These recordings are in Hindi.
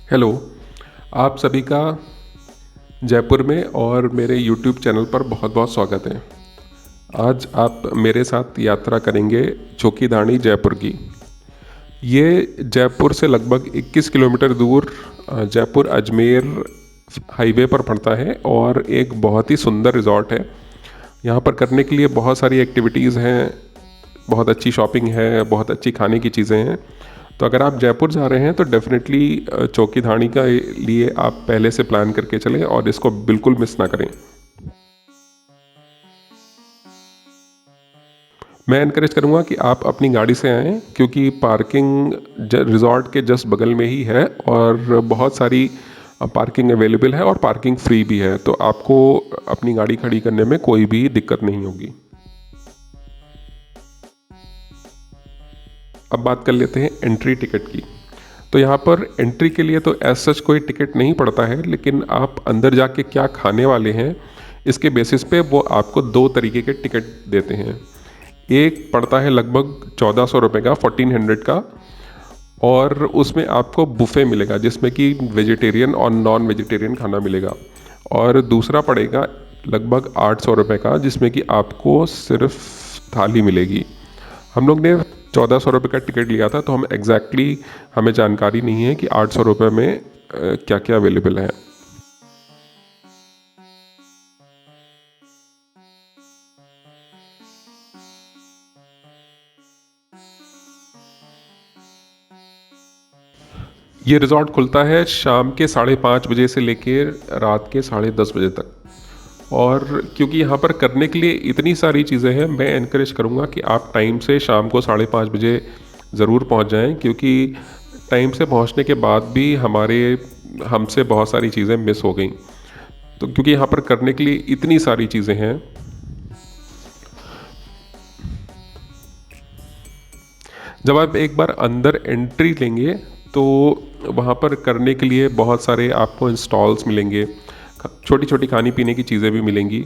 हेलो। आप सभी का जयपुर में और मेरे यूट्यूब चैनल पर बहुत बहुत स्वागत है। आज आप मेरे साथ यात्रा करेंगे चौकीधानी जयपुर की। ये जयपुर से लगभग 21 किलोमीटर दूर जयपुर अजमेर हाईवे पर पड़ता है और एक बहुत ही सुंदर रिज़ॉर्ट है। यहाँ पर करने के लिए बहुत सारी एक्टिविटीज़ हैं, बहुत अच्छी शॉपिंग है, बहुत अच्छी खाने की चीज़ें हैं। तो अगर आप जयपुर जा रहे हैं तो डेफिनेटली चौकीधानी का लिए आप पहले से प्लान करके चलें और इसको बिल्कुल मिस ना करें। मैं इनकरेज करूँगा कि आप अपनी गाड़ी से आएँ, क्योंकि पार्किंग रिज़ॉर्ट के जस्ट बगल में ही है और बहुत सारी पार्किंग अवेलेबल है और पार्किंग फ्री भी है, तो आपको अपनी गाड़ी खड़ी करने में कोई भी दिक्कत नहीं होगी। अब बात कर लेते हैं एंट्री टिकट की। तो यहाँ पर एंट्री के लिए तो एज सच कोई टिकट नहीं पड़ता है, लेकिन आप अंदर जाके क्या खाने वाले हैं इसके बेसिस पे वो आपको दो तरीके के टिकट देते हैं। एक पड़ता है लगभग 1400 रुपये का, 1400 का, और उसमें आपको बुफे मिलेगा जिसमें कि वेजिटेरियन और नॉन वेजिटेरियन खाना मिलेगा। और दूसरा पड़ेगा लगभग 800 रुपये का, जिसमें कि आपको सिर्फ थाली मिलेगी। हम लोग ने 1400 रुपये का टिकट लिया था, तो हम हमें जानकारी नहीं है कि 800 रुपये में क्या क्या अवेलेबल है। ये रिज़ॉर्ट खुलता है शाम के 5:30 बजे से लेके रात के 10:30 बजे तक। और क्योंकि यहाँ पर करने के लिए इतनी सारी चीज़ें हैं, मैं इनक्रेज करूँगा कि आप टाइम से शाम को 5:30 बजे ज़रूर पहुँच जाएं, क्योंकि टाइम से पहुँचने के बाद भी हमसे बहुत सारी चीज़ें मिस हो गई। तो क्योंकि यहाँ पर करने के लिए इतनी सारी चीज़ें हैं। जब आप एक बार अंदर एंट्री लेंगे तो वहाँ पर करने के लिए बहुत सारे आपको इंस्टॉल्स मिलेंगे, छोटी छोटी खाने पीने की चीज़ें भी मिलेंगी।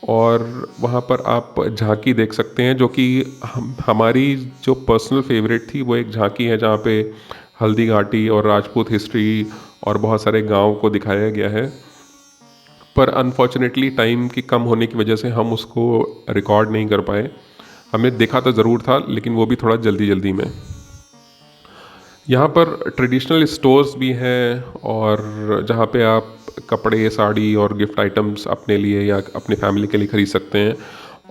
और वहाँ पर आप झांकी देख सकते हैं, जो कि हमारी जो पर्सनल फेवरेट थी, वो एक झांकी है जहाँ पे हल्दी घाटी और राजपूत हिस्ट्री और बहुत सारे गांव को दिखाया गया है। पर अनफॉर्चुनेटली टाइम की कम होने की वजह से हम उसको रिकॉर्ड नहीं कर पाए। हमने देखा तो ज़रूर था, लेकिन वो भी थोड़ा जल्दी जल्दी में। यहाँ पर ट्रेडिशनल स्टोर्स भी हैं, और जहाँ पे आप कपड़े, साड़ी और गिफ्ट आइटम्स अपने लिए या अपने फैमिली के लिए ख़रीद सकते हैं।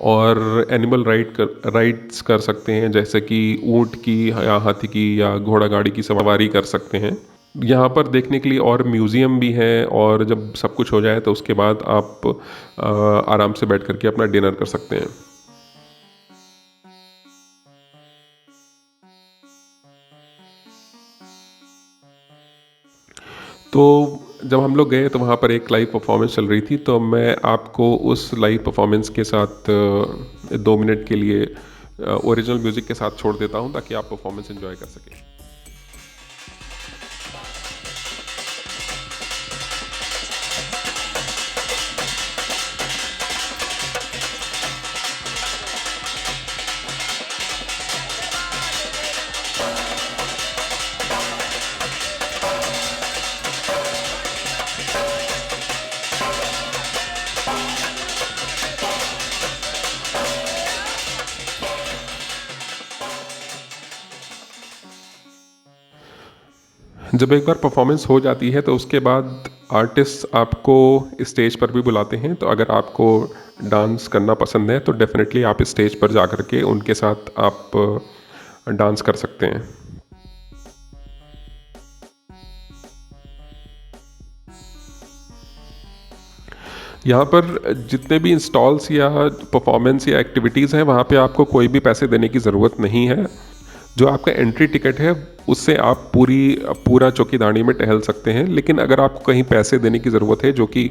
और एनिमल राइड्स कर सकते हैं, जैसे कि ऊँट की या हाथी की या घोड़ा गाड़ी की सवारी कर सकते हैं। यहाँ पर देखने के लिए और म्यूज़ियम भी है, और जब सब कुछ हो जाए तो उसके बाद आप आराम से बैठ करके अपना डिनर कर सकते हैं। तो जब हम लोग गए तो वहाँ पर एक लाइव परफॉर्मेंस चल रही थी, तो मैं आपको उस लाइव परफॉर्मेंस के साथ 2 मिनट के लिए ओरिजिनल म्यूज़िक के साथ छोड़ देता हूँ, ताकि आप परफॉर्मेंस एंजॉय कर सकें। जब एक बार परफॉर्मेंस हो जाती है तो उसके बाद आर्टिस्ट आपको स्टेज पर भी बुलाते हैं। तो अगर आपको डांस करना पसंद है तो डेफिनेटली आप स्टेज पर जा कर के उनके साथ आप डांस कर सकते हैं। यहाँ पर जितने भी इंस्टॉल्स या परफॉर्मेंस या एक्टिविटीज़ हैं, वहाँ पे आपको कोई भी पैसे देने की ज़रूरत नहीं है। जो आपका एंट्री टिकट है उससे आप पूरा चौकीदानी में टहल सकते हैं। लेकिन अगर आपको कहीं पैसे देने की ज़रूरत है, जो कि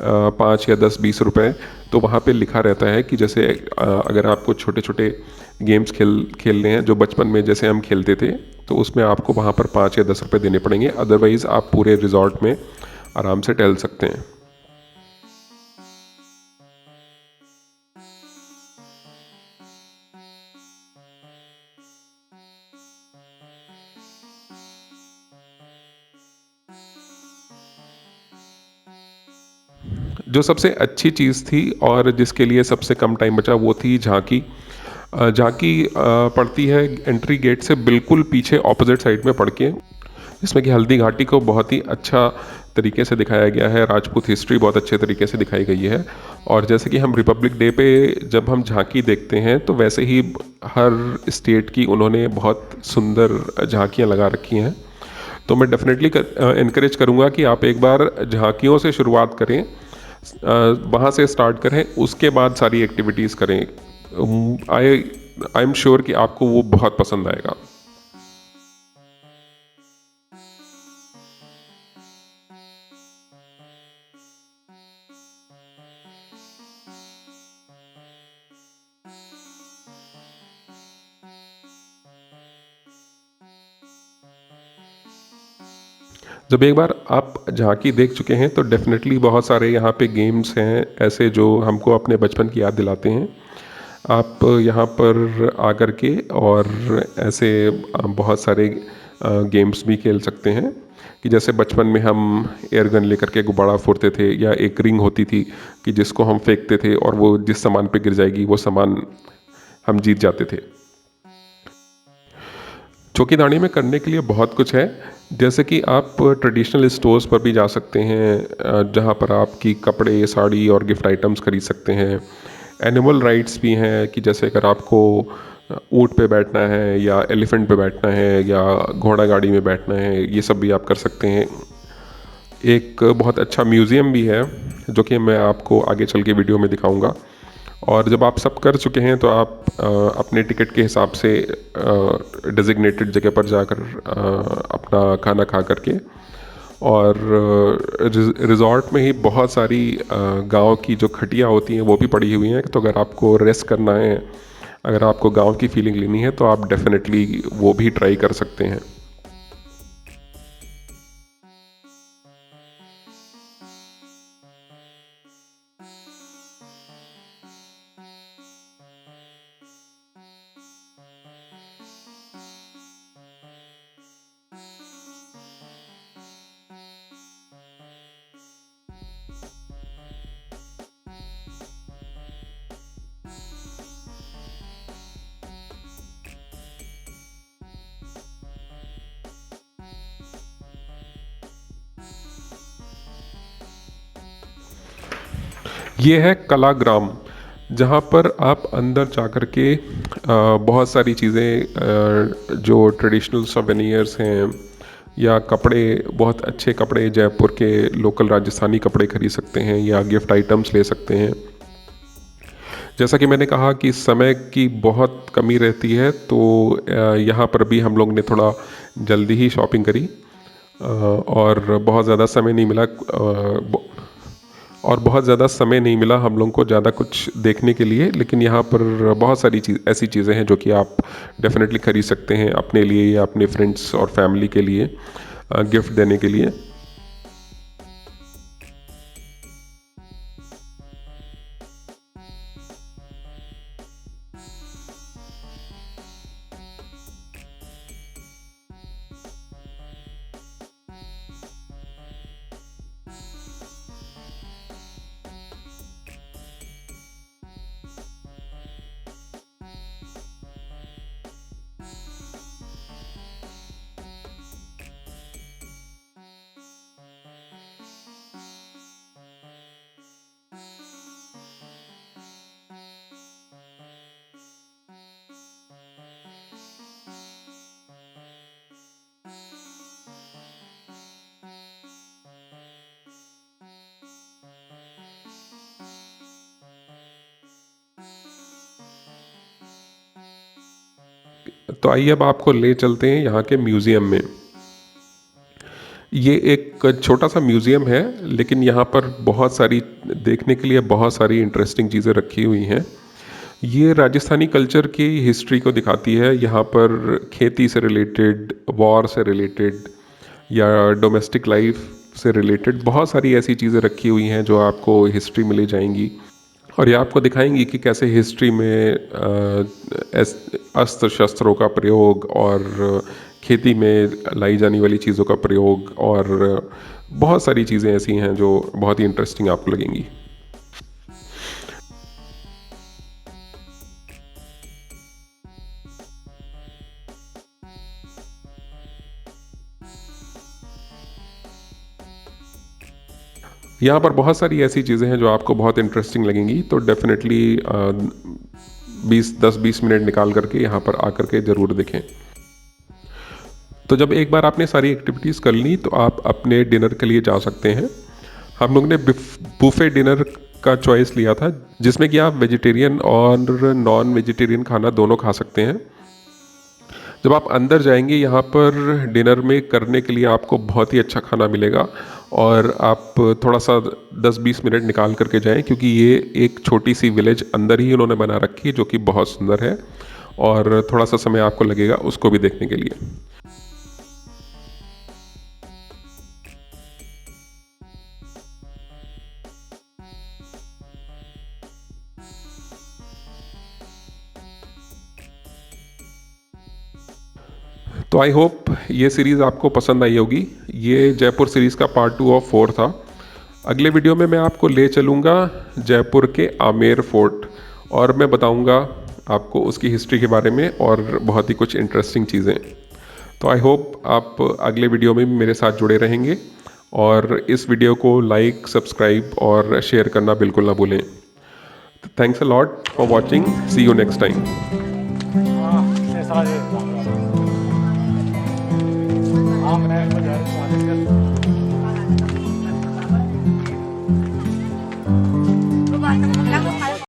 5 या 10 20 रुपए, तो वहाँ पे लिखा रहता है कि जैसे अगर आपको छोटे छोटे गेम्स खेलने हैं जो बचपन में जैसे हम खेलते थे, तो उसमें आपको वहाँ पर 5 या 10 रुपए देने पड़ेंगे। अदरवाइज़ आप पूरे रिजॉर्ट में आराम से टहल सकते हैं। जो सबसे अच्छी चीज़ थी और जिसके लिए सबसे कम टाइम बचा वो थी झांकी। झांकी पड़ती है एंट्री गेट से बिल्कुल पीछे ऑपोजिट साइड में पड़ के, जिसमें कि हल्दी घाटी को बहुत ही अच्छा तरीके से दिखाया गया है, राजपूत हिस्ट्री बहुत अच्छे तरीके से दिखाई गई है। और जैसे कि हम रिपब्लिक डे पे जब हम झांकी देखते हैं तो वैसे ही हर स्टेट की उन्होंने बहुत सुंदर झांकियाँ लगा रखी हैं। तो मैं डेफिनेटली इनक्रेज करूँगा कि आप एक बार झांकियों से शुरुआत करें, वहाँ से स्टार्ट करें, उसके बाद सारी एक्टिविटीज़ करें। आई आई एम श्योर कि आपको वो बहुत पसंद आएगा। जब एक बार आप झांकी देख चुके हैं तो डेफिनेटली बहुत सारे यहाँ पे गेम्स हैं ऐसे जो हमको अपने बचपन की याद दिलाते हैं। आप यहाँ पर आकर के और ऐसे बहुत सारे गेम्स भी खेल सकते हैं कि जैसे बचपन में हम एयर गन लेकर के गुब्बारा फोड़ते थे, या एक रिंग होती थी कि जिसको हम फेंकते थे और वो जिस सामान पे गिर जाएगी वो सामान हम जीत जाते थे। चौकीदानी में करने के लिए बहुत कुछ है। जैसे कि आप ट्रेडिशनल स्टोर्स पर भी जा सकते हैं, जहाँ पर आपकी कपड़े, साड़ी और गिफ्ट आइटम्स खरीद सकते हैं। एनिमल राइड्स भी हैं कि जैसे अगर आपको ऊँट पे बैठना है या एलिफेंट पे बैठना है या घोड़ा गाड़ी में बैठना है, ये सब भी आप कर सकते हैं। एक बहुत अच्छा म्यूज़ियम भी है जो कि मैं आपको आगे चल के वीडियो में दिखाऊंगा। और जब आप सब कर चुके हैं तो आप अपने टिकट के हिसाब से डेजिग्नेटेड जगह पर जाकर अपना खाना खा करके, और रिजॉर्ट में ही बहुत सारी गांव की जो खटियाँ होती हैं वो भी पड़ी हुई हैं। तो अगर आपको रेस्ट करना है, अगर आपको गांव की फीलिंग लेनी है तो आप डेफिनेटली वो भी ट्राई कर सकते हैं। ये है कलाग्राम, जहाँ पर आप अंदर जा कर के बहुत सारी चीज़ें जो ट्रेडिशनल सोवेनियर्स हैं या कपड़े, बहुत अच्छे कपड़े जयपुर के लोकल राजस्थानी कपड़े खरीद सकते हैं या गिफ्ट आइटम्स ले सकते हैं। जैसा कि मैंने कहा कि समय की बहुत कमी रहती है, तो यहाँ पर भी हम लोग ने थोड़ा जल्दी ही शॉपिंग करी, और बहुत ज़्यादा समय नहीं मिला, और बहुत ज़्यादा समय नहीं मिला हम लोगों को ज़्यादा कुछ देखने के लिए। लेकिन यहाँ पर बहुत सारी ऐसी चीज़ें हैं जो कि आप डेफिनेटली खरीद सकते हैं अपने लिए या अपने फ्रेंड्स और फैमिली के लिए गिफ्ट देने के लिए। तो आइए अब आपको ले चलते हैं यहाँ के म्यूज़ियम में। ये एक छोटा सा म्यूज़ियम है, लेकिन यहाँ पर बहुत सारी देखने के लिए बहुत सारी इंटरेस्टिंग चीज़ें रखी हुई हैं। ये राजस्थानी कल्चर की हिस्ट्री को दिखाती है। यहाँ पर खेती से रिलेटेड, वॉर से रिलेटेड या डोमेस्टिक लाइफ से रिलेटेड बहुत सारी ऐसी चीज़ें रखी हुई हैं जो आपको हिस्ट्री में ले जाएंगी, और ये आपको दिखाएंगी कि कैसे हिस्ट्री में अस्त्र शस्त्रों का प्रयोग और खेती में लाई जाने वाली चीज़ों का प्रयोग, और बहुत सारी चीज़ें ऐसी हैं जो बहुत ही इंटरेस्टिंग आपको लगेंगी। यहाँ पर बहुत सारी ऐसी चीज़ें हैं जो आपको बहुत इंटरेस्टिंग लगेंगी, तो डेफिनेटली 10-20 मिनट निकाल करके यहाँ पर आकर के ज़रूर देखें। तो जब एक बार आपने सारी एक्टिविटीज़ कर ली तो आप अपने डिनर के लिए जा सकते हैं। हम लोग ने बुफे डिनर का चॉइस लिया था, जिसमें कि आप वेजिटेरियन और नॉन वेजिटेरियन खाना दोनों खा सकते हैं। जब आप अंदर जाएंगे यहाँ पर डिनर में करने के लिए आपको बहुत ही अच्छा खाना मिलेगा, और आप थोड़ा सा 10-20 मिनट निकाल करके जाएं, क्योंकि ये एक छोटी सी विलेज अंदर ही उन्होंने बना रखी है जो कि बहुत सुंदर है, और थोड़ा सा समय आपको लगेगा उसको भी देखने के लिए। तो आई होप ये सीरीज़ आपको पसंद आई होगी। ये जयपुर सीरीज़ का पार्ट 2 ऑफ 4 था। अगले वीडियो में मैं आपको ले चलूँगा जयपुर के आमेर फोर्ट, और मैं बताऊँगा आपको उसकी हिस्ट्री के बारे में और बहुत ही कुछ इंटरेस्टिंग चीज़ें। तो आई होप आप अगले वीडियो में भी मेरे साथ जुड़े रहेंगे, और इस वीडियो को लाइक, सब्सक्राइब और शेयर करना बिल्कुल ना भूलें। Thanks a lot for watching, see you next time. हाँ,